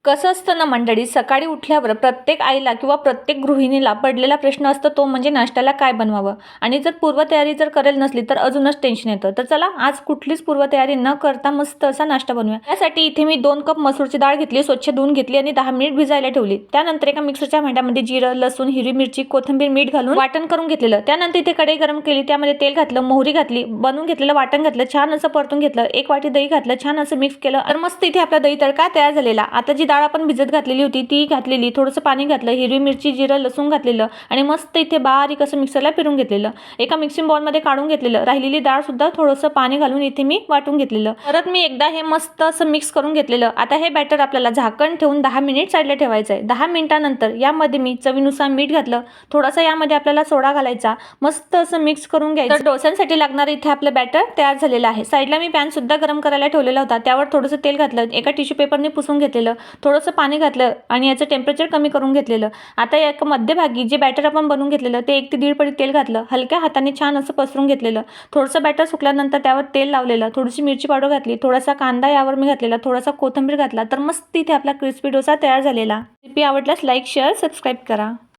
कसं असतं ना मंडळी, सकाळी उठल्यावर प्रत्येक आईला किंवा प्रत्येक गृहिणीला पडलेला प्रश्न असतो तो म्हणजे नाश्त्याला काय बनवावं. आणि जर पूर्वतयारी जर करेल नसली तर अजूनच टेन्शन येतं. तर चला आज कुठलीच पूर्वतयारी न करता मस्त असा नाश्ता बनवूया. त्यासाठी इथे मी 2 कप मसूरची डाळ घेतली, स्वच्छ धुवून घेतली आणि 10 मिनिट भिजायला ठेवली. त्यानंतर एका मिक्सरच्या भांड्यामध्ये जिरं, लसूण, हिरवी मिरची, कोथिंबीर, मीठ घालून वाटण करून घेतलेलं. त्यानंतर इथे कढई गरम केली, त्यामध्ये तेल घातलं, मोहरी घातली, बनवून घेतलेलं वाटण घातलं, छान असं परतून घेतलं, 1 वाटी दही घातलं, छान असं मिक्स केलं. तर मस्त इथे आपला दही तडका तयार झालेला. आता जी डाळ आपण भिजत घातलेली होती ती घातलेली, थोडंसं पाणी घातलं, हिरवी मिरची, जिरं, लसूण घातलेलं आणि मस्त इथे बारीक असं मिक्सरला फिरून घेतलेलं. एका मिक्सिंग बाउलमध्ये काढून घेतलेलं. राहिलेली डाळ सुद्धा थोडंसं पाणी घालून इथे मी वाटून घेतलेलं. परत मी एकदा हे मस्त असं मिक्स करून घेतलेलं. आता हे बॅटर आपल्याला झाकण ठेवून 10 मिनिट साईडला ठेवायचं आहे. 10 मिनिटानंतर यामध्ये मी चवीनुसार मीठ घातलं, थोडासा यामध्ये आपल्याला सोडा घालायचा, मस्त असं मिक्स करून घ्यायचं. तर डोस्यांसाठी लागणार इथे आपलं बॅटर तयार झालेलं आहे. साईडला मी पॅन सुद्धा गरम करायला ठेवलेला होता, त्यावर थोडंसं तेल घातलं, एका टिश्यू पेपरने पुसून घेतलेलं, थोडंसं पाणी घातलं आणि याचं टेम्परेचर कमी करून घेतलेलं. आता या मध्यभागी जे बॅटर आपण बनवून घेतलेलं ते 1 ते 1.5 पळी तेल घातलं, हलक्या हाताने छान असं पसरून घेतलेलं. थोडंसं बॅटर सुकल्यानंतर त्यावर तेल लावलेलं, थोडीशी मिरची पावडर घातली, थोडासा कांदा यावर मी घातलेला, थोडासा कोथिंबीर घातला. तर मस्त इथे आपला क्रिस्पी डोसा तयार झालेला. रेसिपी आवडल्यास लाईक, शेअर, सबस्क्राईब करा.